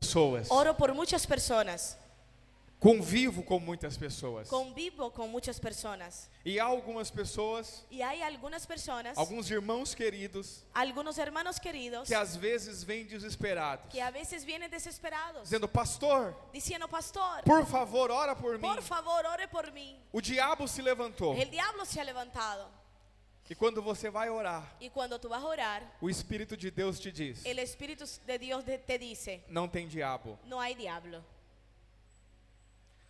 pessoas. Oro por muchas personas. Convivo com muitas pessoas. Convivo con muchas personas. E há algumas pessoas, Y hay algunas personas, alguns irmãos queridos, algunos hermanos queridos, que às vezes vêm desesperados, que a veces vienen desesperados, dizendo: pastor, diciendo: pastor, por favor, ora por mim. por favor, ore por mí. O diabo se levantou. El diablo se ha levantado. E quando você vai orar, Y cuando tú vas a orar, o Espírito de Deus te diz: el Espíritu de Dios te dice: não tem diabo. no hay diablo.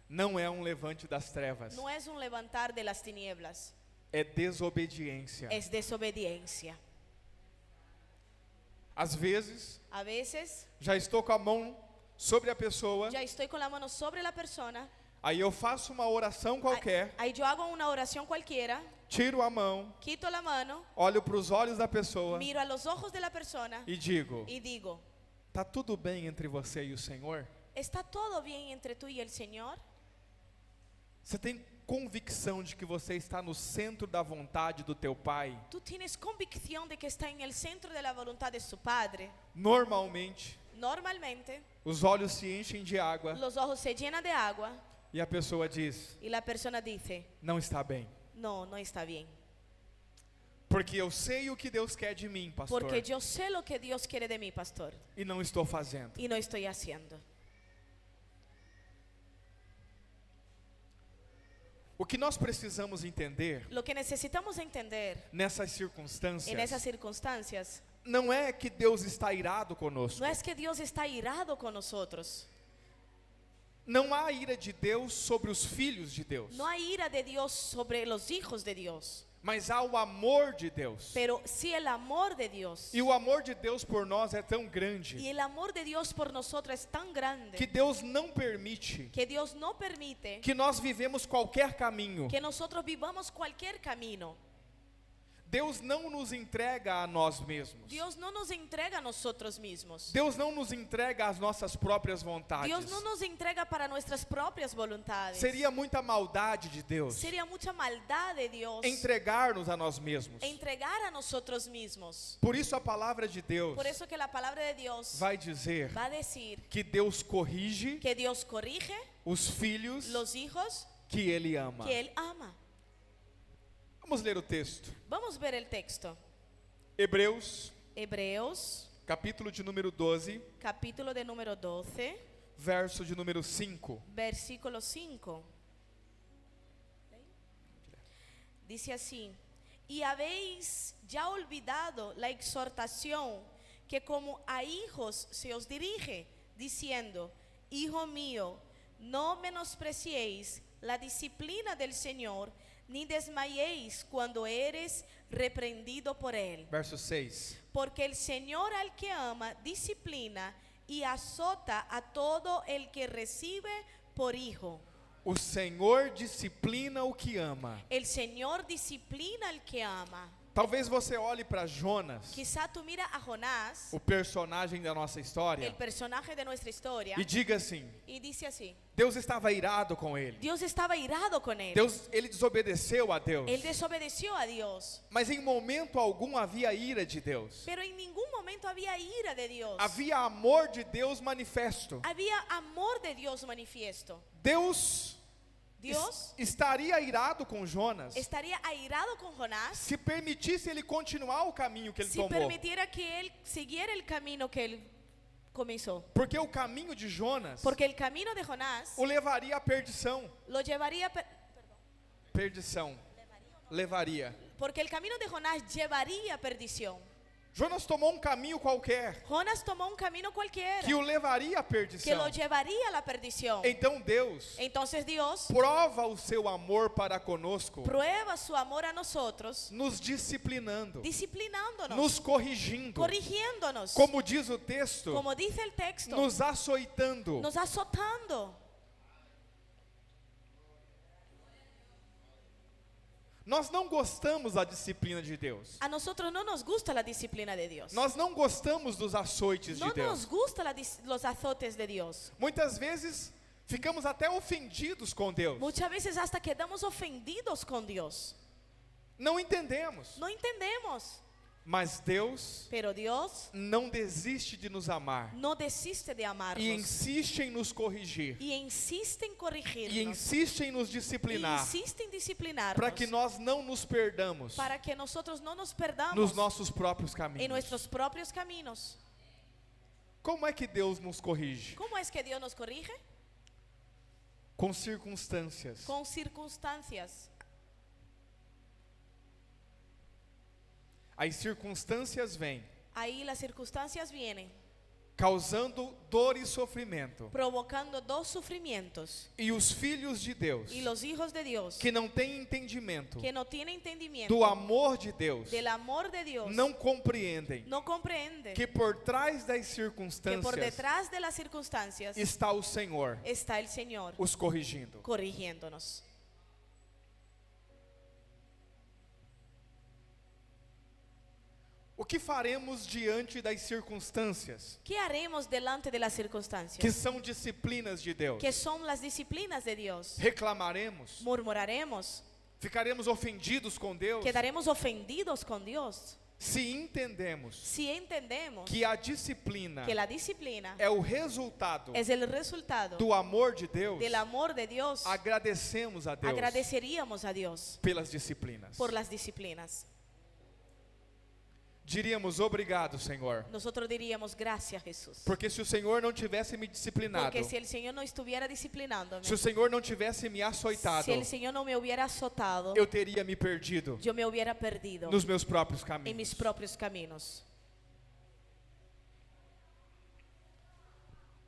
Não é um levante das trevas. No es un levantar de las tinieblas, É desobediência. es desobediencia. Às vezes, A veces já estou com a mão sobre a pessoa, ya estoy con la mano sobre la persona, aí eu faço uma oração qualquer, ahí yo hago una oración cualquiera, tiro a mão, quito la mano, olho para os olhos da pessoa miro a los ojos de la persona e digo: y digo: tá tudo bem entre você e o Senhor? ¿está todo bien entre tú y el Señor? Você tem convicção de que você está no centro da vontade do teu Pai? ¿Tú tienes convicción de que está en el centro de la voluntad de su Padre? Normalmente, Normalmente, os olhos se enchem de água los ojos se llenan de agua e a pessoa diz: y la persona dice: não está bem. no, no está bien. Porque eu sei o que Deus quer de mim, pastor, Porque yo sé lo que Dios quiere de mí, pastor, e não estou fazendo. y no estoy haciendo. O que nós precisamos entender Lo que necesitamos entender nessas en circunstâncias esas circunstancias não é que Deus está irado conosco. no es que Dios está irado con nosotros. Não há ira de Deus sobre os filhos de Deus, No hay ira de Dios sobre los hijos de Dios, mas há o amor de Deus. pero sí el amor de Dios. E o amor de Deus por nós é tão grande Y el amor de Dios por nosotros es tan grande que Deus não permite que Dios no permite que nós vivemos qualquer caminho. que nosotros vivamos cualquier camino. Deus não nos entrega a nós mesmos. Dios no nos entrega a nosotros mismos. Deus não nos entrega as nossas próprias vontades. Dios no nos entrega para nuestras propias voluntades. Seria muita maldade de Deus Sería mucha maldad de Dios entregar-nos a nós mesmos. entregar a nosotros mismos. Por isso a palavra de Deus Por eso que la palabra de Dios vai dizer va a decir que Deus corrige que Dios corrige os filhos los hijos que Ele ama. que Él ama. Vamos ler o texto. Vamos ver el texto. Hebreus, Hebreos, capítulo de número 12, capítulo de número 12, verso de número 5. versículo 5. Dice así: y habéis ya olvidado la exhortación que como a hijos se os dirige, diciendo: hijo mío, no menospreciéis la disciplina del Señor, ni desmayéis cuando eres reprendido por Él. Verso 6. Porque el Señor al que ama disciplina y azota a todo el que recibe por hijo. O Senhor disciplina o que ama. El Señor disciplina al que ama. Talvez você olhe para Jonas, Quizá tú mira a Jonás, o personagem da nossa história, el personaje de nuestra historia, e diga assim: y dice así: Deus estava irado com ele. Dios estaba irado con él. Ele desobedeceu a Deus. Él desobedeció a Dios. Mas em momento algum havia ira de Deus. Pero en ningún momento había ira de Dios. Havia amor de Deus manifesto. Había amor de Dios manifiesto. Deus Dios estaria irado com Jonas estaría airado con Jonás se permitisse ele continuar o caminho que ele si tomou. permitiera que él siguiera el camino que él comenzó. Porque o caminho de Jonas Porque el camino de Jonás o levaria à perdição. lo llevaría, Perdição. Levaria. porque el camino de Jonás llevaría a perdición. Jonas tomou um caminho qualquer Jonás tomó un camino cualquiera que o levaria à que perdição. lo llevaría a la perdición. Então Deus Entonces Dios prova o seu amor para conosco, prueba su amor a nosotros, nos disciplinando, disciplinándonos, nos corrigindo, corrigiéndonos, como diz o texto, como dice el texto, nos açoitando. nos azotando. Nós não gostamos da disciplina de Deus. A nosotros no nos gusta la disciplina de Dios. Nós não gostamos dos açoites No de Deus. nos gusta los azotes de Dios. Muitas vezes ficamos até ofendidos com Deus. Muchas veces hasta quedamos ofendidos con Dios. Não entendemos. No entendemos. Mas Deus Pero Dios não desiste de nos amar no desiste de amarnos e insiste em nos corrigir y insiste en e corregirnos, insiste em nos y disciplinar insiste en disciplinarnos, para que nós não nos perdamos para que nosotros no nos perdamos nos nossos próprios en caminhos. nuestros propios caminos. Como é que Deus nos corrige? ¿Cómo es que Dios nos corrige? Com circunstâncias. Con circunstancias. As circunstâncias vêm Ahí las circunstancias vienen causando dor e sofrimento. provocando dos sufrimientos. E os filhos de Deus, Y los hijos de Dios que não têm entendimento que no tienen entendimiento do amor de Deus, del amor de Dios, não compreendem no comprenden que por trás das que por circunstâncias detrás de las circunstancias está o Senhor está el Señor os corrigindo. corrigiéndonos. O que faremos diante das circunstâncias, ¿Qué haremos delante de las que circunstancias? são disciplinas de Deus? Que son las disciplinas de Dios. Reclamaremos? Murmuraremos. Ficaremos ofendidos com Deus? Quedaremos ofendidos con Dios. Se entendemos Si entendemos que a disciplina que la disciplina é o resultado es el resultado do amor de Deus, del amor de Dios, agradecemos a Deus agradeceríamos a Dios pelas disciplinas. por las disciplinas. Diríamos obrigado, Senhor, Nosotros diríamos gracias, Jesús. porque se o Senhor não tivesse me disciplinado, Porque si el Señor no estuviera disciplinándome, se o Senhor não tivesse me açoitado, si el Señor no me hubiera azotado, eu teria me perdido yo me hubiera perdido nos meus próprios en mis caminhos. propios caminos.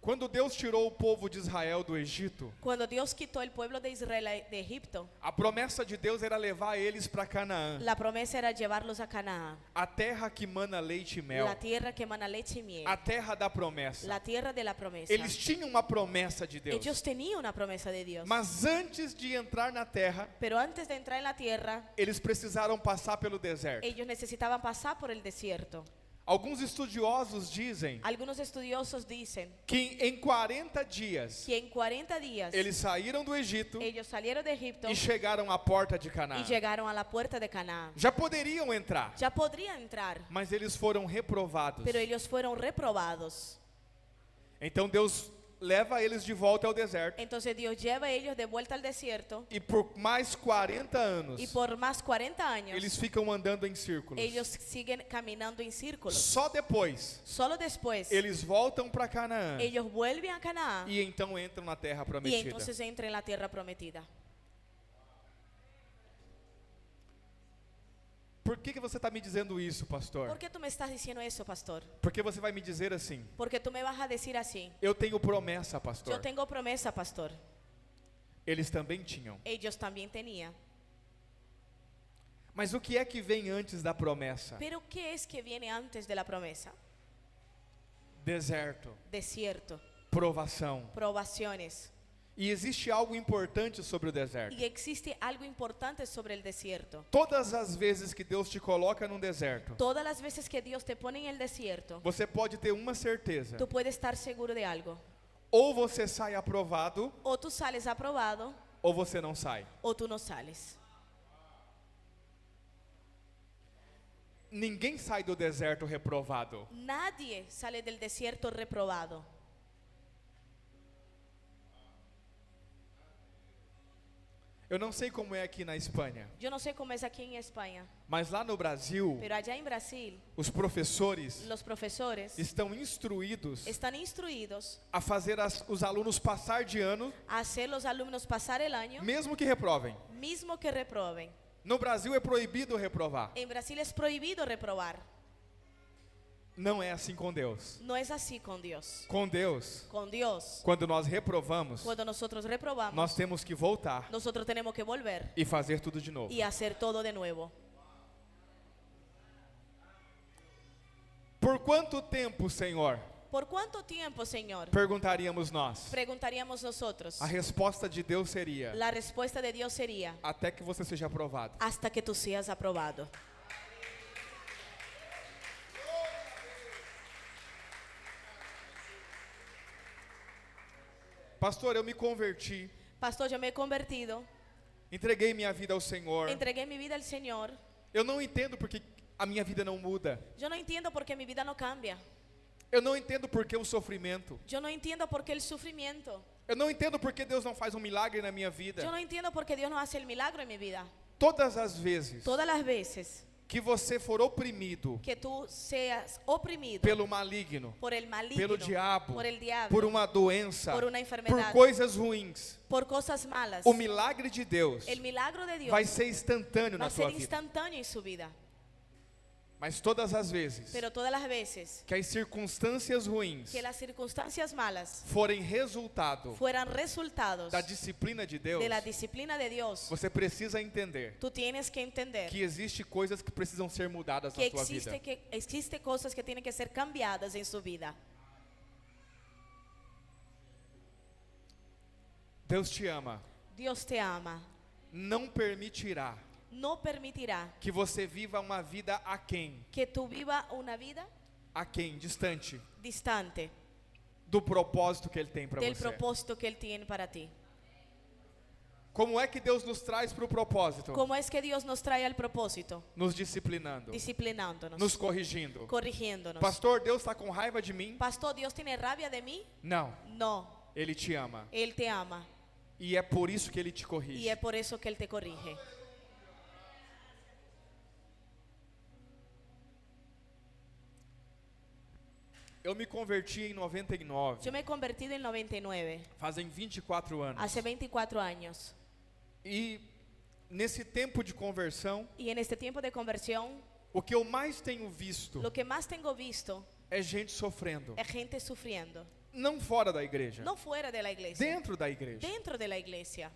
Quando Deus tirou o povo de Israel do Egito, Cuando Dios quitó el pueblo de Israel de Egipto, a promessa de Deus era levar eles para Canaã, la promesa era llevarlos a Canaán, a terra que mana leite e mel, la tierra que emana leche y miel, a terra da promessa. la tierra de la promesa. Eles tinham uma promessa de Deus, Ellos tenían una promesa de Dios, mas antes de entrar na terra, pero antes de entrar en la tierra, eles precisaram passar pelo deserto. ellos necesitaban pasar por el desierto. Alguns estudiosos dizem Algunos estudiosos dicen que em 40 dias que en 40 días eles saíram do Egito ellos salieron de Egipto e chegaram à porta de Canaã. y llegaron a la puerta de Canaán. Já poderiam entrar, Ya podrían entrar, mas eles foram reprovados. pero ellos fueron reprobados. Então Deus leva eles de volta ao deserto Entonces Dios lleva a ellos de vuelta al desierto e por mais 40 anos y por más 40 años eles ficam andando em círculos. ellos siguen caminando en círculos. Só depois Solo después eles voltam para Canaã ellos vuelven a Canaán e então entram na terra y prometida. entonces entran en la tierra prometida. Por que você está me dizendo isso, pastor? ¿Por qué tú me estás diciendo eso, pastor? Porque você vai me dizer assim: Porque tú me vas a decir así. eu tenho promessa, Yo pastor. tengo promesa, pastor. Eles também tinham. Ellos también tenían. Mas o que é que vem antes da promessa? Pero ¿qué es que viene antes de la promesa? Deserto, Desierto, provação. probaciones. E existe algo importante sobre o deserto. Y existe algo importante sobre el desierto. Todas as vezes que Deus te coloca num deserto, Todas las veces que Dios te pone en el desierto, você pode ter uma certeza: tú puedes estar seguro de algo. ou você sai aprovado, O tú sales aprobado ou você não sai. o tú no sales. Ninguém sai do deserto reprovado. Nadie sale del desierto reprobado. Eu não sei como é aqui na Espanha, Yo no sé cómo es aquí en España, mas lá no Brasil, pero allá en Brasil, os professores los profesores estão instruídos están instruidos a fazer os alunos passar de ano, a hacer los alumnos pasar el año, mesmo que reprovem. mismo que reproben. No Brasil é proibido reprovar. En Brasil es prohibido reprobar. Não é assim com Deus. No es así con Dios. Com Deus, Con Dios, quando nós reprovamos, cuando nosotros reprobamos, nós temos que voltar nosotros tenemos que volver e fazer tudo de novo. y hacer todo de nuevo. Por quanto tempo, Senhor? ¿Por cuánto tiempo, Señor? Perguntaríamos nós. Preguntaríamos nosotros. A resposta de Deus seria: La respuesta de Dios sería, até que você seja aprovado. hasta que tú seas aprobado. Pastor, eu me converti, Pastor, yo me he convertido, entreguei minha vida ao Senhor. entregué mi vida al Señor. Eu não entendo porque a minha vida não muda. Yo no entiendo por qué mi vida no cambia. Eu não entendo por que o sofrimento. Yo no entiendo por qué el sufrimiento. Eu não entendo por que Deus não faz um milagre na minha vida. Yo no entiendo por qué Dios no hace el milagro en mi vida. Todas as vezes Todas las veces que você for oprimido que tú seas oprimido pelo maligno, por el maligno, pelo diabo, por el diablo, por uma doença, por una enfermedad, por coisas ruins, por cosas malas, o milagre de Deus el milagro de Dios vai ser instantâneo va na a ser tua vida. instantáneo en su vida. Mas todas as vezes Pero todas las veces que as circunstâncias ruins que las circunstancias malas forem resultado fueran resultados da disciplina de Deus, de la disciplina de Dios, você precisa entender tú tienes que entender que existe coisas que precisam ser mudadas na que tua vida. existe cosas que tienen que ser cambiadas en su vida. Deus te ama, Dios te ama, não permitirá no permitirá que você viva uma vida aquém, que tú viva una vida distante distante do propósito que Ele tem para del você. propósito que Él tiene para ti. Como é que Deus nos traz para o propósito? ¿Cómo es que Dios nos trae al propósito? Nos disciplinando, Disciplinándonos, nos corrigindo. corrigiéndonos. Pastor, Deus está com raiva de mim? Pastor, ¿Dios tiene rabia de mí? Não, No, Ele te ama. Él te ama E é por isso que Ele te y corrige. es por eso que Él te corrige. Eu me converti em 99, Yo me he convertido en 99, fazem 24 anos. hace 24 años. E nesse tempo de conversão, Y en este tiempo de conversión, o que eu mais tenho visto lo que más tengo visto é gente sofrendo. es gente sufriendo. Não fora da igreja, No fuera de la iglesia, dentro da igreja. dentro de la iglesia.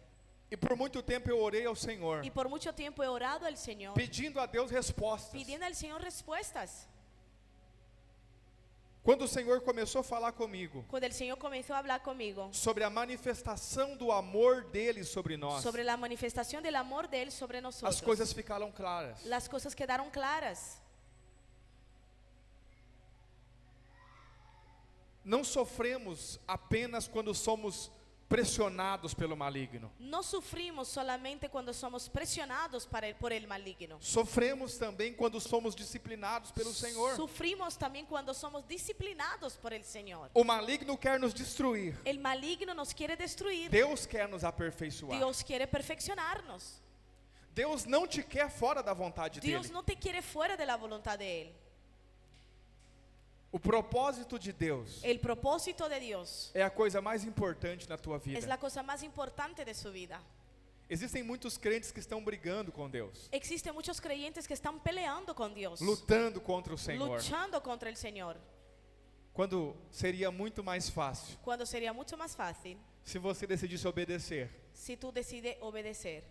E por muito tempo eu orei ao Senhor, Y por mucho tiempo he orado al Señor, pedindo a Deus respostas. pidiendo al Señor respuestas. Quando o Senhor começou a falar comigo Cuando el Señor comenzó a hablar conmigo sobre a manifestação do amor dele sobre nós, sobre la manifestación del amor de Él sobre nosotros, as coisas ficaram claras. las cosas quedaron claras. Não sofremos apenas quando somos pressionados pelo maligno. No sufrimos solamente cuando somos presionados por el maligno. Sofremos também quando somos disciplinados pelo Senhor. Sufrimos también cuando somos disciplinados por el Señor. O maligno quer nos destruir. El maligno nos quiere destruir. Deus quer nos aperfeiçoar. Dios quiere perfeccionarnos. Deus não te quer fora da vontade Dios dele. no te quiere fuera de la voluntad de Él. O propósito de Deus El propósito de Dios é a coisa mais importante na tua es vida. la cosa más importante de su vida. Existem muitos crentes que estão brigando com Deus, Existen muchos creyentes que están peleando con Dios, lutando contra o Senhor, luchando contra el Señor, quando seria muito mais fácil cuando sería mucho más fácil se você decidisse obedecer. si tú decides obedecer.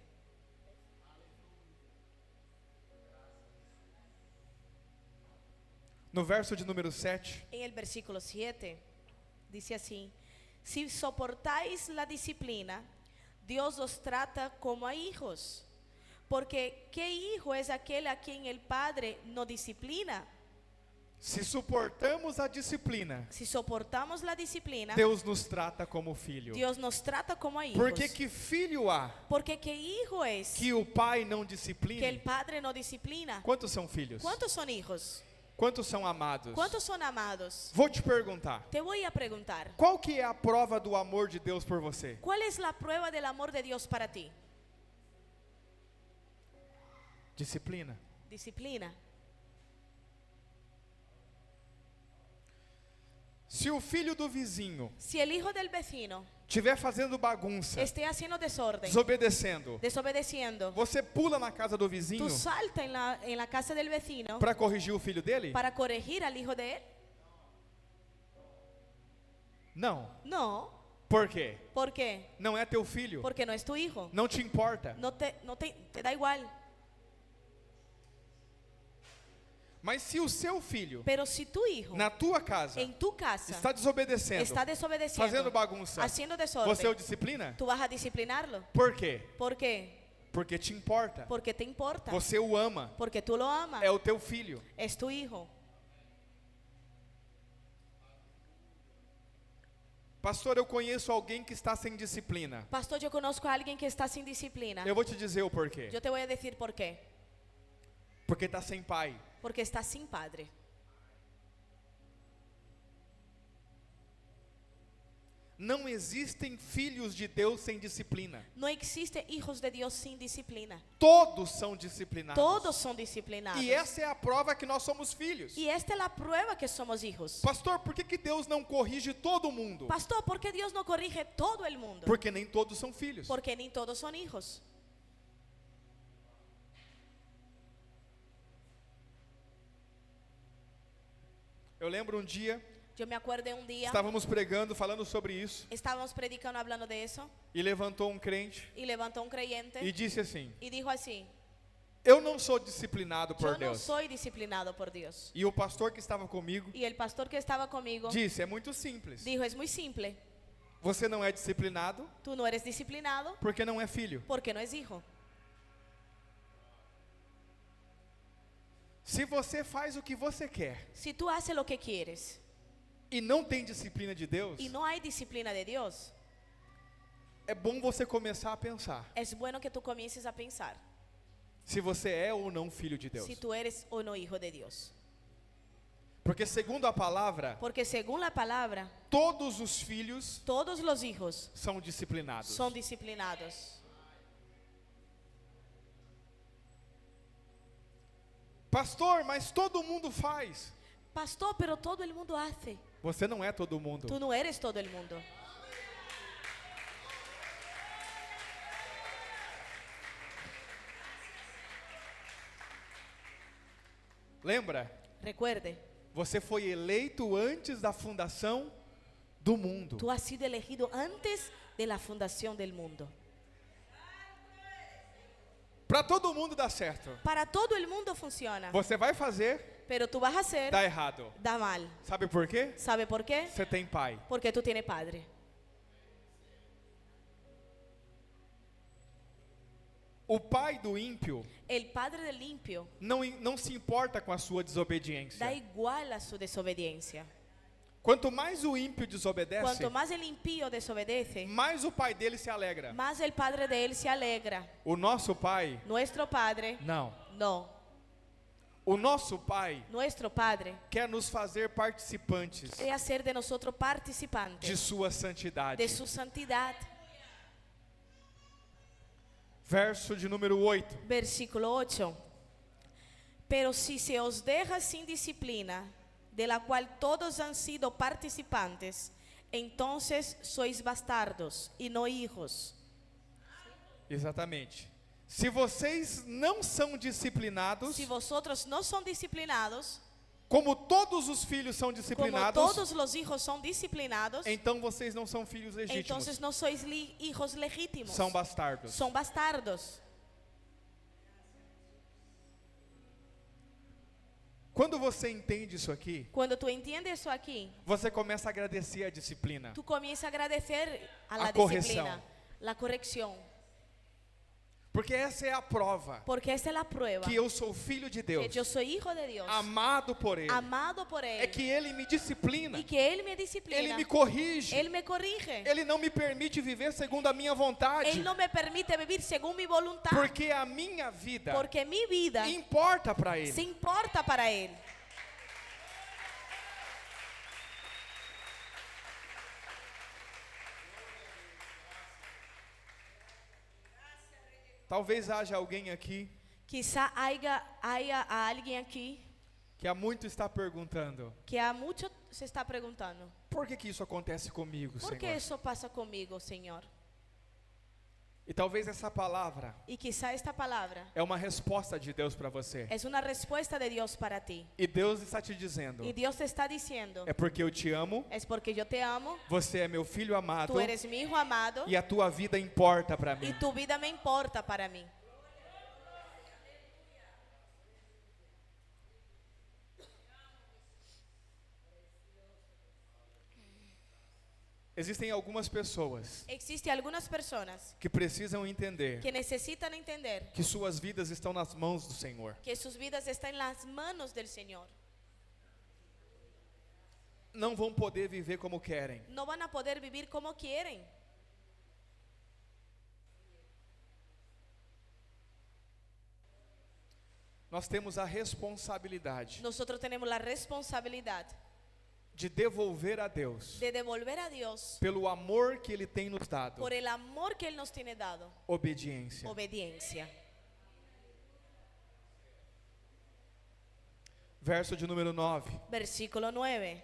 No verso de número 7, En el versículo 7 dice así: si soportáis la disciplina, Dios os trata como a hijos. Porque ¿qué hijo es aquel a quien el Padre no disciplina? se suportamos a disciplina, Si soportamos la disciplina, Deus nos trata como filho. Dios nos trata como a hijos. Porque que filho há Porque ¿qué hijo es que o pai não que el discipline? Padre no disciplina? Quantos são filhos? ¿Cuántos son hijos? Quantos são amados? ¿Cuántos son amados? Vou te perguntar, Te voy a preguntar, qual que é a prova do amor de Deus por você? ¿cuál es la prueba del amor de Dios para ti? Disciplina. Disciplina. Se o filho do vizinho Si el hijo del vecino estiver fazendo bagunça, esté haciendo desorden, desobedecendo, desobedeciendo, você pula na casa do vizinho tú salta en la casa del vecino para corrigir o filho dele? para corregir al hijo de él. Não. No. Por quê? ¿Por qué? Não é teu filho. Porque no es tu hijo. Não te importa. Te da igual. Mas se o seu filho, Pero si tu hijo na tua casa, en tu casa está desobedecendo, está desobedeciendo, fazendo bagunça, haciendo desorden, você o disciplina? tú vas a disciplinarlo. Por quê? ¿Por qué? Porque te importa. Porque te importa. Você o ama. Porque tú lo amas. É o teu filho. Es tu hijo. Pastor, eu conheço alguém que está sem disciplina. Pastor, yo conozco a alguien que está sin disciplina. Eu vou te dizer o porquê. Yo te voy a decir por qué. Porque está sem pai. porque está sin padre. Não existem filhos de Deus sem disciplina. No existe hijos de Dios sin disciplina. Todos são disciplinados. Todos son disciplinados. E essa é a prova que nós somos filhos. Y esta es la prueba que somos hijos. Pastor, por que Deus não corrige todo mundo? Pastor, ¿por qué Dios no corrige todo el mundo? Porque nem todos são filhos. Porque ni todos son hijos. Eu lembro um dia, Yo me acuerdo un día, estávamos pregando, falando sobre isso, estábamos predicando hablando de eso, e levantou um crente y levantó un creyente e disse assim: y dijo así: eu não sou disciplinado yo por no Deus. soy disciplinado por Dios. E o pastor que estava comigo Y el pastor que estaba conmigo disse: é muito simples. dijo: es muy simple, Você não é disciplinado tú no eres disciplinado porque não é filho. porque no es hijo. Se você faz o que você quer Si tú haces lo que quieres e não tem disciplina de Deus, y no hay disciplina de Dios, é bom você começar a pensar es bueno que tú comiences a pensar se você é ou não filho de Deus. si tú eres o no hijo de Dios. Porque segundo a palavra, Porque según la palabra, todos os filhos todos los hijos são disciplinados. son disciplinados. Pastor, mas todo mundo faz. Pastor, pero todo el mundo hace. Você não é todo mundo. Tú no eres todo el mundo. Lembra? Recuerde, Você foi eleito antes da fundação do mundo. tú has sido elegido antes de la fundación del mundo. Para todo mundo dar certo. Para todo el mundo funciona, Você vai fazer, pero tú vas a hacer, dá errado. da mal. Sabe por quê? ¿Sabe por qué? Você tem pai. Porque tú tienes padre. O pai do ímpio El padre del limpio não se importa com a sua desobediência. da igual a su desobediencia. Quanto mais o ímpio desobedece, Cuanto más el impío desobedece, mais o pai dele se alegra. más el padre de él se alegra. O nosso pai, Nuestro padre, não. no. O nosso pai Nuestro padre quer nos fazer participantes es hacer de nosotros de participantes sua santidade. de su santidad. Verso de número 8. Versículo 8. Pero si se os deja sin disciplina, de la cual todos han sido participantes, entonces sois bastardos y no hijos. Exatamente. Se vocês não são disciplinados, Si vosotros no son disciplinados, como todos os filhos são como disciplinados, todos los hijos son disciplinados, então vocês não são filhos legítimos. entonces no sois hijos legítimos. São bastardos. Son bastardos. Quando você entende isso aqui, Cuando tú entiendes eso aquí, você começa a agradecer a disciplina. tú comienzas a agradecer a la A corrección. disciplina, la corrección. Porque essa é a prova Porque esa es la prueba que eu sou filho de Deus, que yo soy hijo de Dios, amado por Ele. amado por Él, É que Ele me disciplina, y que Él me disciplina, Ele me corrige, Él me corrige, Ele não me permite viver segundo a minha vontade, Él no me permite vivir según mi voluntad, porque a minha vida porque mi vida importa para Ele. se importa para Él. Talvez haja alguém aqui Quizá haya a alguien aquí que há muito está perguntando: que a mucho se está preguntando, por que isso acontece comigo, ¿por qué Senhor? eso pasa conmigo, Señor? E talvez essa palavra Y quizá esta palabra é uma resposta de Deus para você. es una respuesta de Dios para ti. E Deus está te dizendo: Y Dios te está diciendo, é porque eu te amo, es porque yo te amo, você é meu filho amado tú eres mi hijo amado, e a tua vida importa para mim. y tu vida me importa para mí. Existem algumas pessoas Existen algunas personas que precisam entender que necesitan entender que suas vidas estão nas mãos do Senhor. que sus vidas están en las manos del Señor. Não vão poder viver como querem. No van a poder vivir como quieren. nós temos a responsabilidade nosotros tenemos la responsabilidad de devolver a Deus, de devolver a Dios pelo amor que Ele tem nos dado, por el amor que Él nos tiene dado, obediência. obediencia. Verso de número 9. Versículo 9.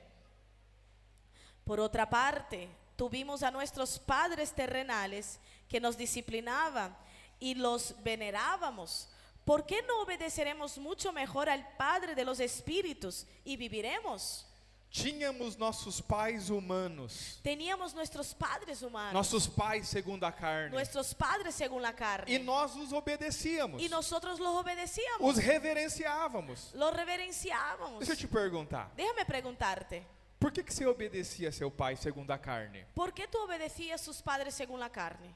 Por otra parte, tuvimos a nuestros padres terrenales que nos disciplinaban y los venerábamos. ¿Por qué no obedeceremos mucho mejor al Padre de los Espíritus y viviremos? Tínhamos nossos pais humanos, Teníamos nuestros padres humanos, nossos pais segundo a carne, nuestros padres según la carne, e nós os obedecíamos, y nosotros los obedecíamos, os reverenciávamos. los reverenciábamos. Deixa eu te perguntar, Déjame preguntarte, por que você obedecia seu pai segundo a carne? ¿por qué tú obedecías a sus padres según la carne?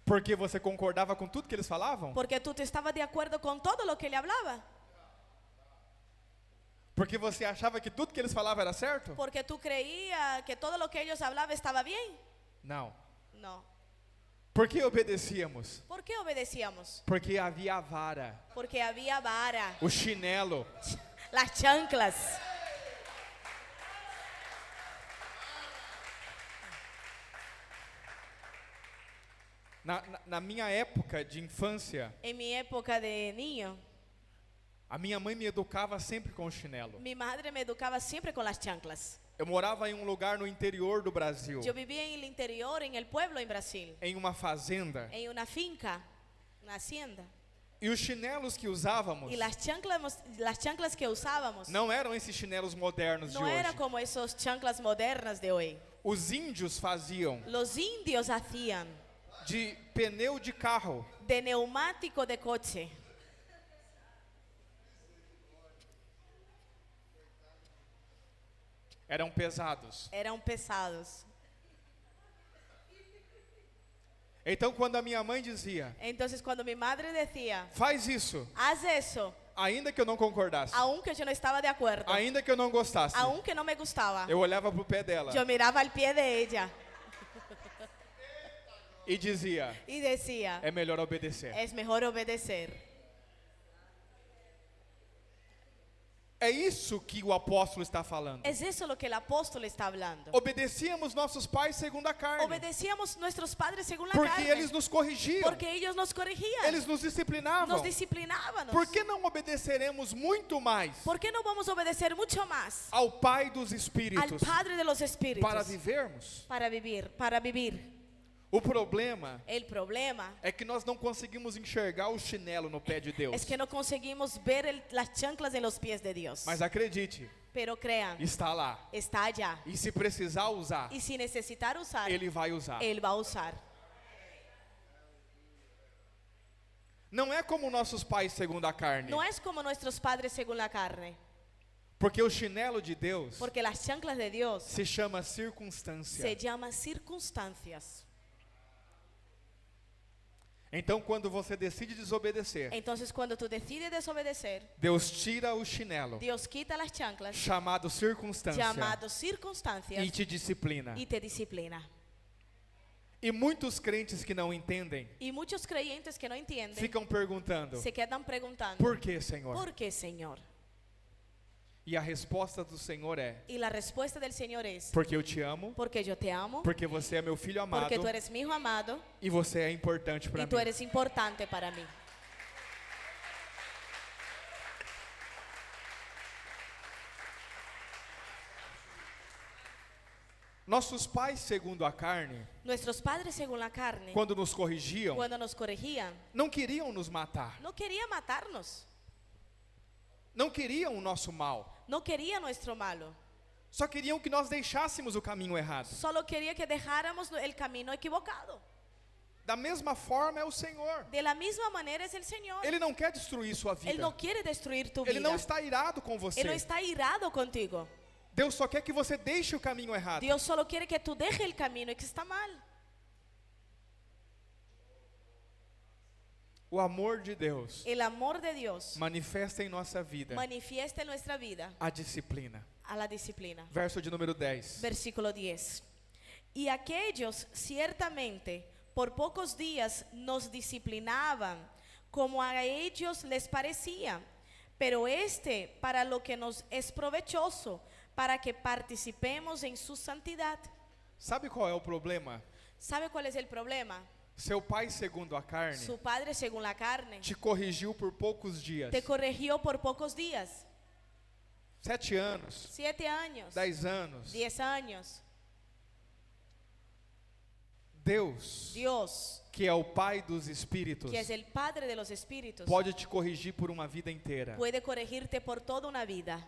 Porque você concordava com tudo que eles falavam? Porque tú te estabas de acuerdo con todo lo que él hablaba. Porque você achava que tudo que eles falavam era certo? Porque tú creías que todo lo que ellos hablaban estaba bien. Não. No. Por que obedecíamos? ¿Por qué obedecíamos? Porque havia a vara, Porque había vara, o chinelo. las chanclas. Na minha época de infância, En mi época de niño, a minha mãe me educava sempre com o chinelo. mi madre me educaba siempre con las chanclas. Eu morava em um lugar no interior do Brasil, Yo vivía en el interior, en el pueblo, en Brasil, em uma fazenda, en una finca, una hacienda. e os chinelos que usávamos Y las chanclas que usábamos não eram esses chinelos modernos de no era hoje. como esos chanclas modernas de hoy. Os índios faziam Los indios hacían de pneu de carro. de neumático de coche. Eram pesados. Eran pesados. Então, quando a minha mãe dizia, Entonces cuando mi madre decía, faz isso, haz eso, ainda que eu não concordasse, aunque yo no estaba de acuerdo, ainda que eu não gostasse, aunque no me gustaba, eu olhava pro pé dela yo miraba al pie de ella e dizia, y decía, é melhor obedecer. es mejor obedecer. É isso que o apóstolo está falando. Es eso lo que el apóstol está hablando. Obedecíamos nossos pais segundo a carne, Obedecíamos nuestros padres según la porque carne, eles nos corrigiam, porque ellos nos corregían, eles nos disciplinavam. nos disciplinábamos. Por que não obedeceremos muito mais ¿Por qué no vamos a obedecer mucho más ao Pai dos al Espíritos Padre de los Espíritus para vivermos? para vivir, para vivir? O problema El problema é que nós não conseguimos enxergar o chinelo no pé de Deus. es que no conseguimos ver las chanclas en los pies de Dios. Mas acredite, Pero crean, está lá. está allá. E se precisar usar, Y si necesitar usar, Ele vai usar. Él va a usar. Não é como nossos pais segundo a carne. No es como nuestros padres según la carne, Porque o chinelo de Deus porque las chanclas de Dios se chama circunstância. se llaman circunstancias. Então, quando você decide desobedecer, Entonces cuando tú decides desobedecer, Deus tira o chinelo, Dios quita las chanclas, chamado circunstância, llamados circunstancias, e te disciplina. y te disciplina. E muitos crentes que não entendem, Y muchos creyentes que no entienden ficam perguntando, se quedan preguntando, por que, Senhor? ¿por qué, Señor? E a resposta do Senhor é, Y la respuesta del Señor es, porque eu te amo, porque yo te amo, porque você é meu filho amado, porque tú eres mi hijo amado e você é importante para y mim. tú eres importante para mí. Nossos pais, segundo a carne, Nuestros padres según la carne, quando nos corrigiam, cuando nos corregían, não queriam nos matar, no quería matarnos, não queriam o nosso mal, no quería nuestro malo, só queriam que nós deixássemos o caminho errado. solo quería que dejáramos el camino equivocado. Da mesma forma é o Senhor. De la misma manera es el Señor. Ele não quer destruir sua vida. Él no quiere destruir tu Ele vida. não está irado com você. Él no está irado contigo. Deus só quer que você deixe o caminho errado. Dios solo quiere que tú dejes el camino y que está mal. O amor de Deus El amor de Dios manifesta em nossa vida manifiesta en nuestra vida a disciplina. a la disciplina. Verso de número 10. Versículo 10. Y aquellos ciertamente por pocos días nos disciplinaban como a ellos les parecía, pero este para lo que nos es provechoso, para que participemos en su santidad. Sabe qual é o problema? ¿Sabe cuál es el problema? Seu pai, segundo a carne, Su padre, según la carne, te corrigiu por poucos dias. te corrigió por pocos días, 7 anos, 7 años, 10 anos. 10 años. Deus, que é o Pai dos Espíritos, Que es el Padre de los Espíritus, pode te corrigir por uma vida inteira. puede corregirte por toda una vida.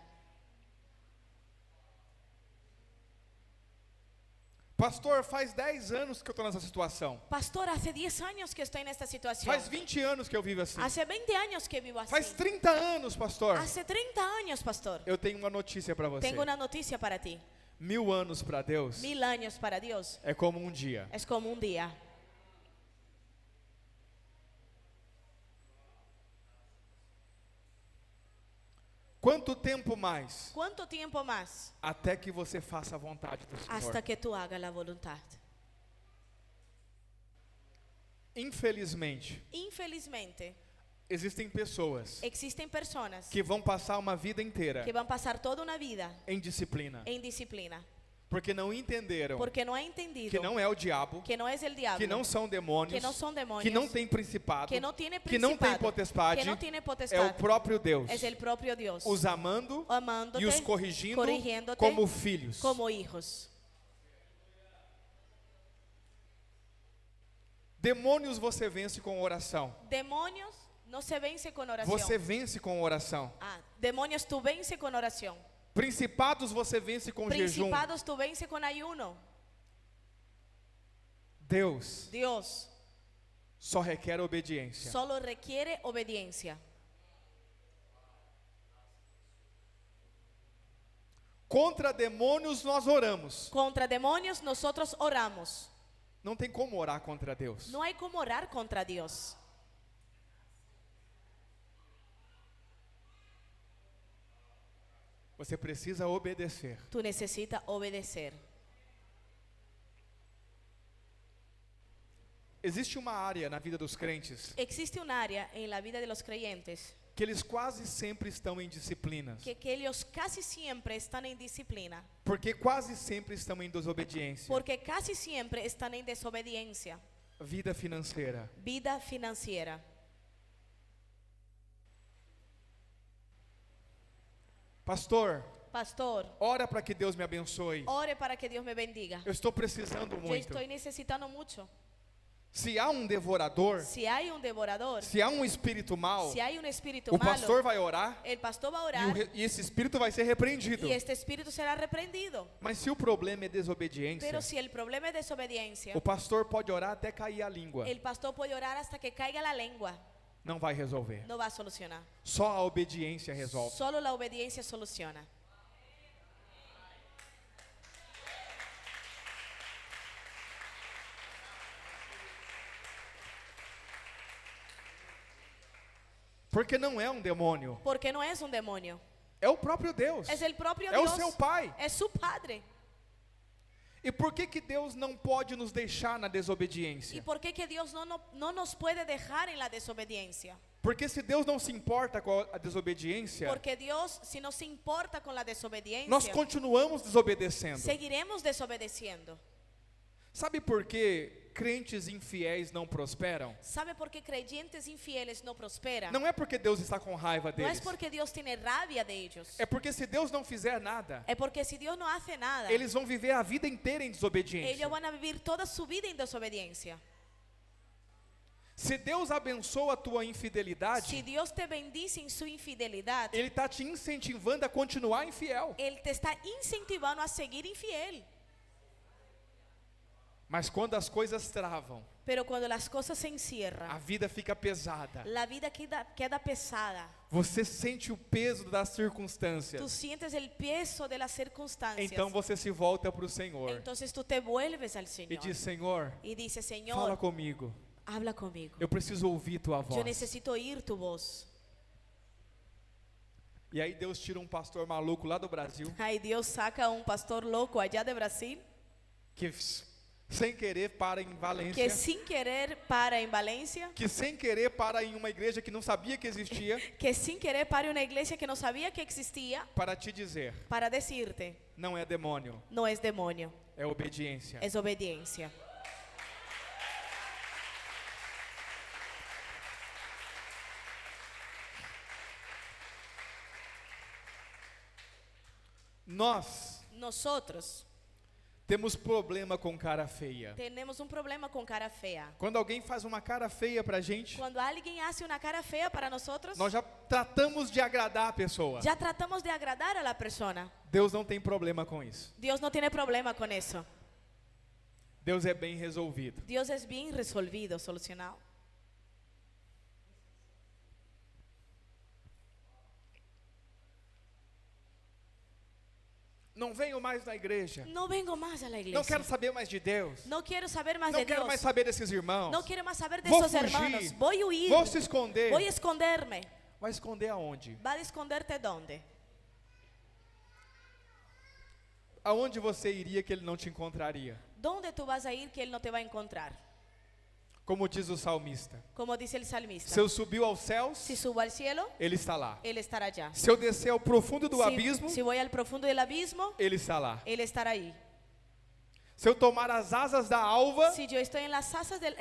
Pastor, faz 10 anos que eu estou nessa situação. Pastor, hace 10 años que estoy en esta situación. Faz 20 anos que eu vivo assim. Hace 20 años que vivo así. Faz 30 anos, pastor. Hace 30 años, pastor. Eu tenho uma notícia para você. Tengo una noticia para ti. 1000 anos para Deus 1000 años para Dios é como um dia. es como un día. Quanto tempo mais ¿Cuánto tiempo más até que você faça a vontade do Senhor? hasta que tú hagas la voluntad? Infelizmente, Infelizmente, existem pessoas existen personas que vão passar uma vida inteira que van a pasar toda una vida em disciplina, en disciplina, porque não entenderam porque no ha entendido que não é o diabo, que no es el diablo, que não são demônios, que no son demonios, que não tem principado, que no tiene que não tem principado, potestade, que no tiene é o potestad, próprio Deus, es el propio Dios, os amando amándote, e os corrigindo corrigiéndote como filhos. como hijos. Demônios você vence com oração. Demonios no se vence con oración. Você vence com oração. Demonios tú vence con oración. Principados você vence com jejum. Principados tú vence con ayuno. Deus Dios só requer obediência. solo requiere obediencia. Contra demônios nós oramos. Contra demonios nosotros oramos. Não tem como orar contra Deus. No hay como orar contra Dios. Você precisa obedecer. Tú necesitas obedecer. Existe uma área na vida dos crentes Existe un área en la vida de los creyentes que eles quase sempre estão em disciplinas, que ellos casi siempre están en disciplina, porque quase sempre estão em desobediência. porque casi siempre están en desobediencia. Vida financeira. Vida financiera. Pastor, Pastor, ora para que Deus me abençoe. ore para que Dios me bendiga. Eu estou precisando Yo muito. estoy necesitando mucho. Se há um devorador, Si hay un devorador, se há um espírito mau, si hay un espíritu o pastor malo, vai orar el pastor va a e, orar e esse espírito vai ser repreendido. y este espíritu será reprendido. Mas se o problema é desobediência, Pero si el problema es desobediencia, o pastor pode orar até cair a língua. el pastor puede orar hasta que caiga la lengua. Não vai resolver. No va a solucionar. Só a obediência resolve. Solo la obediencia soluciona. Porque não é um demônio, Porque no es un demonio. é o próprio Deus. Es el propio É o Dios. seu Pai. Es su Padre. E por que Deus não pode nos deixar na ¿Y desobediência? por qué que Dios no nos puede dejar en la desobediencia? Porque se Deus não se importa com a desobediência, Porque Dios, si no se importa con la desobediencia, nós continuamos desobedecendo. seguiremos desobedeciendo. Sabe por que crentes infiéis não prosperam? ¿Sabe por qué creyentes infieles no prosperan? Não é porque Deus está com raiva No es deles. porque Dios tiene rabia de ellos. É porque se Deus não fizer nada, Es porque si Dios no hace nada, eles vão viver a vida inteira em desobediência. ellos van a vivir toda su vida en desobediencia. Se Deus abençoa a tua Si infidelidade, Dios te bendice en su infidelidad, Ele está te incentivando a continuar infiel. Él te está incentivando a seguir infiel. Mas quando as coisas travam, Pero cuando las cosas se a encierran, vida fica pesada. la vida queda pesada. Você sente o peso das Tú circunstâncias. sientes el peso de las circunstancias. Então você se volta para o Senhor Entonces tú te vuelves al e Señor diz: Senhor, y dices, fala Señor, comigo. habla conmigo. Eu preciso ouvir tua Yo voz. necesito oír tu voz. E aí Deus tira um pastor maluco lá do Brasil Ay, Dios saca a un pastor loco allá de Brasil que sem querer para em Valência, que sin querer para en Valencia, que sem querer para em uma igreja que não sabia que existia, que sin querer para una iglesia que no sabía que existía, para te dizer, para decirte, não é demônio, no es demonio, é obediência. es obediencia. Nosotros temos problema com cara feia. tenemos un problema con cara fea. Quando alguém faz uma cara feia pra gente, Cuando alguien hace una cara fea para nosotros, nós já tratamos de agradar a pessoa. ya tratamos de agradar a la persona. Deus não tem problema com isso. Dios no tiene problema con eso. Deus é bem resolvido. Dios es bien resolvido, solucionado. Não venho mais na igreja. No vengo más a la iglesia. Não quero saber mais de Deus. No quiero saber más Não de quero Dios. mais saber desses irmãos. No quiero más saber de Vou esos fugir. hermanos. Voy a huir. Vou se esconder. Voy a esconderme. Vai esconder aonde? ¿Va a esconderte dónde? Aonde você iria que ele não te encontraria? ¿Dónde tú vas a ir que Él no te va a encontrar? Como diz o salmista. Como dice el salmista. Se eu subiu aos céus, Si subo al cielo, ele está lá. Él estará allá. Se eu descer ao profundo do abismo, Si voy al profundo del abismo, ele está lá. Él estará ahí. Se eu tomar as asas da alva Si yo estoy en las alas e del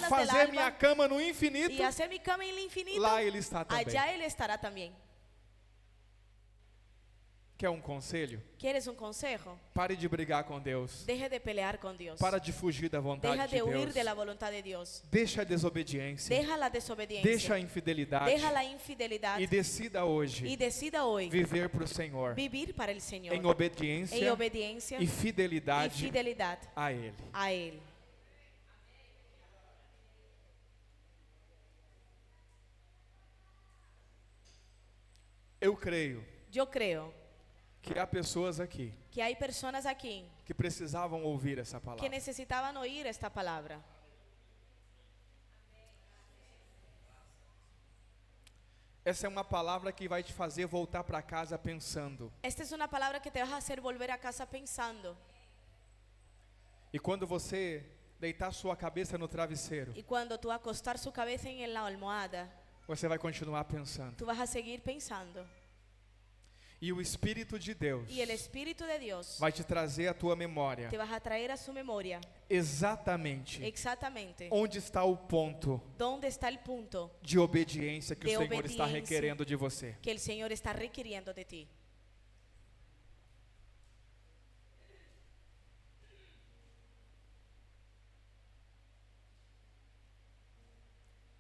fazer minha alba cama no infinito, y hacer mi cama en el infinito, lá ele está também. allá Él estará también. Quer um conselho? ¿Quieres un consejo? Pare de brigar com Deus. Deje de pelear con Dios. Para de fugir da vontade Deja de de huir Deus. de la voluntad de Dios. Deixa a desobediência. Deja la desobediencia. Deixa a infidelidade. Deja la infidelidad. E decida hoje Y decida hoy viver para o Senhor vivir para el Señor. em obediência En obediencia e y fidelidade fidelidad a Ele. a Él. Eu creio Yo creo que há pessoas aqui que hay personas aquí que precisavam ouvir essa que palavra. necesitaban oír esta palabra. Essa é uma palavra que vai te fazer voltar para casa pensando. Esta es una palabra que te vas a hacer volver a casa pensando. E quando você deitar sua cabeça no travesseiro, Y cuando tú acostar su cabeza en la almohada, você vai continuar pensando. tú vas a seguir pensando. E o Espírito de Deus Y el Espíritu de Dios vai te trazer à tua memória te vas a traer a su memoria exatamente exactamente onde está o ponto dónde está el punto de obediência que De o Senhor está obediência. requerendo de você. que el Señor está requiriendo de ti.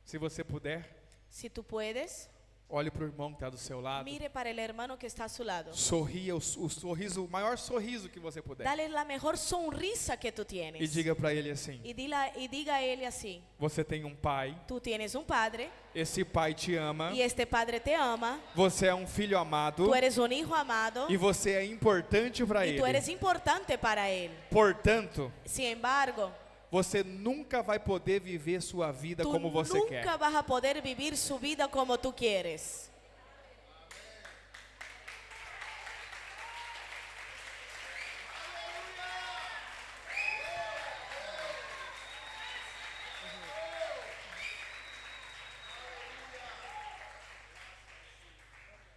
Se você puder, Si tú puedes, olhe para o irmão que está do seu lado. mire para el hermano que está a su lado. Sorria o sorriso, o maior sorriso que você puder. Dale la mejor sonrisa que tú tienes. E diga para ele assim: Y diga a él así: você tem um pai, tú tienes un padre esse pai te ama, y este padre te ama. você é um filho amado Tú eres un hijo amado e você é importante para y tú eres ele. importante para él. Portanto, Sin embargo, você nunca vai poder viver sua vida tú como você nunca quer. vas a poder vivir su vida como tú quieres.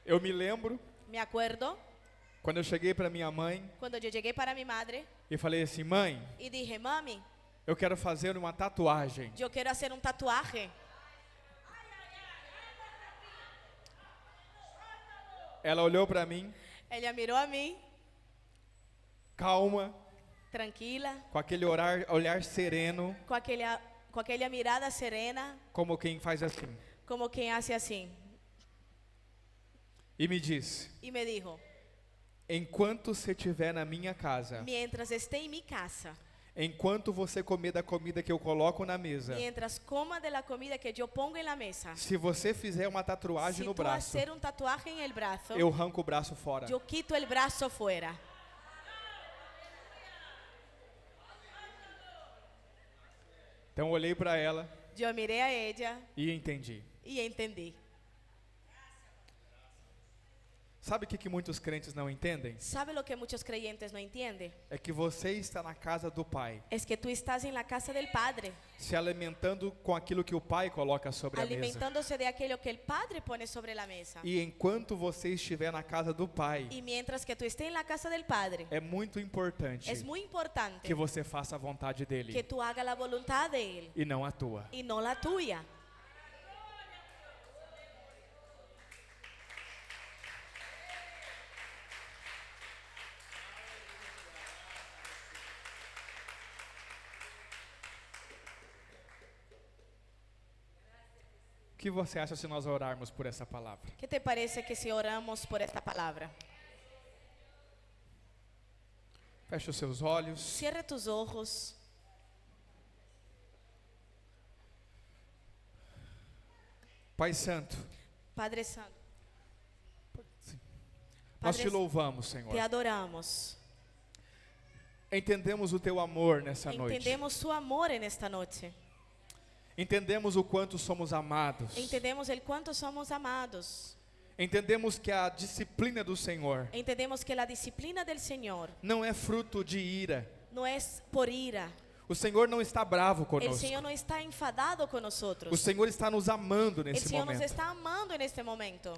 Eu me lembro Me acuerdo quando eu cheguei para minha mãe cuando yo llegué para mi madre e falei assim: mãe, y dije: mami, eu quero fazer uma tatuagem. yo quiero hacer un tatuaje. Ela olhou para mim, Ella miró a mí, calma, tranquila, com aquele olhar sereno, con aquella mirada serena, como quem faz assim, como quien hace así. e me disse: Y me dijo: enquanto você estiver na minha casa, mientras esté en mi casa, enquanto você comer da comida que eu coloco na mesa, mientras coma de la comida que yo pongo en la mesa, se você fizer uma tatuagem si no tú braço, hacer un tatuaje en el brazo, eu arranco o braço fora. yo quito el brazo fuera. Então eu olhei para ela Yo miré a ella e entendi. y entendí. Sabe o que muitos crentes não entendem? ¿Sabe lo que muchos creyentes no entienden? É que você está na casa do Pai, Es que tú estás en la casa del Padre, se alimentando com aquilo que o Pai coloca sobre a mesa. alimentándose de aquello que el Padre pone sobre la mesa. E enquanto você estiver na casa do Pai, Y mientras que tú estés en la casa del Padre, é muito importante es muy importante que você faça a vontade que dele tú hagas la voluntad de Él e não a tua. y no la tuya. O que você acha se nós orarmos por essa palavra? ¿Qué te parece que si oramos por esta palabra? Feche os seus olhos. Cierra tus ojos. Pai Santo, Padre Santo, nós te Padre, louvamos, Senhor. te adoramos. Entendemos o teu amor nessa noite. Entendemos su amor en esta noche. Entendemos o quanto somos amados. Entendemos el cuánto somos amados. Entendemos que a disciplina do Senhor Entendemos que la disciplina del Señor não é fruto de ira. no es por ira. O Senhor não está bravo El conosco. Señor no está enfadado con O nosotros. Senhor está nos amando El nesse Señor nos momento. está amando en este momento.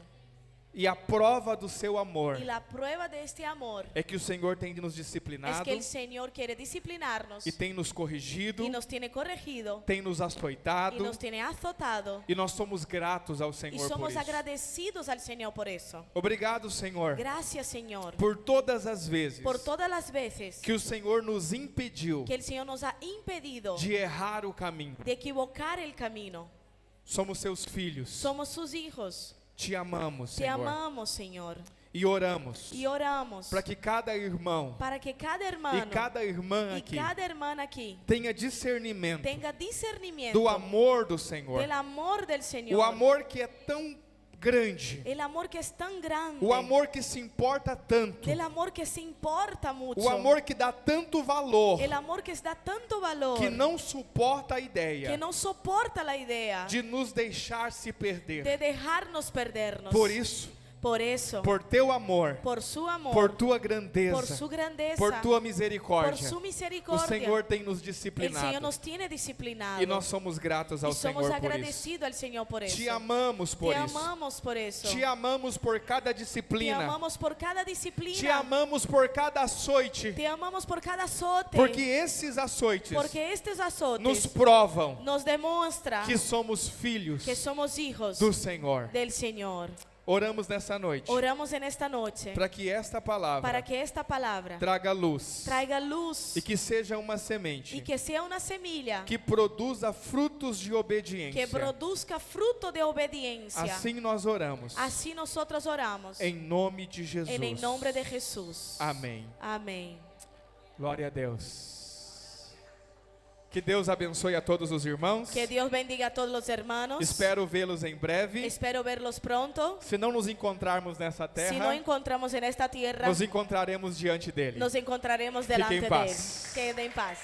E a prova do seu amor Y la prueba de este amor é que o Senhor tem nos es disciplinado que el Señor quiere disciplinarnos e tem nos corrigido, y nos tiene corregido tem nos y açoitado, nos tiene azotado. e nós somos gratos ao Y Senhor por somos isso. agradecidos al Señor por eso. Obrigado, Senhor, Gracias, Señor, por todas as vezes por todas las veces que o Senhor nos impediu que el Señor nos ha impedido de errar o caminho. de equivocar el camino. Somos seus filhos. Somos sus hijos. Te amamos, Te Senhor. amamos, Señor. E oramos Y oramos para que cada irmão para que cada e hermano cada irmã y aqui cada hermana aquí tenha discernimento tenga discernimiento do amor do Senhor. del amor del Señor. O amor que é tão grande. El amor que es tan grande. O amor que se importa tanto. El amor que se importa mucho. O amor que dá tanto valor El amor que da tanto valor. que não suporta a ideia que no soporta la idea de nos deixar se perder. de dejarnos perdernos. Por isso, eso, por teu amor, por su amor, por tua grandeza, por su grandeza, por tua por misericórdia, su o misericordia, Senhor tem nos el disciplinado. Señor nos tiene disciplinado. E nós somos gratos ao y somos Senhor por isso. agradecidos al Señor por eso. Te amamos por Te isso. amamos por eso. Te amamos por cada Te disciplina. amamos por cada disciplina. Te amamos por cada açoite. Te amamos por cada azote. Porque esses açoites Porque estos azotes nos provam nos demuestra que somos filhos que somos hijos do Senhor. del Señor. Oramos nessa noite Oramos en esta noche para que esta palavra para que esta palabra traga luz traiga luz e que seja uma semente y que sea una semilla que produza frutos de que obediência. produzca fruto de obediencia. Assim nós oramos. Así nosotros oramos Em nome de Jesus. en el nombre de Jesús. Amém. Amén. Glória a Deus. Que Deus abençoe a todos os irmãos. Que Dios bendiga a todos los hermanos. Espero vê-los em breve. Espero verlos pronto. Se não nos encontrarmos nessa Si no terra, encontramos en esta tierra, nos encontraremos diante dele. nos encontraremos Fique delante en de Él. paz. Quede en paz.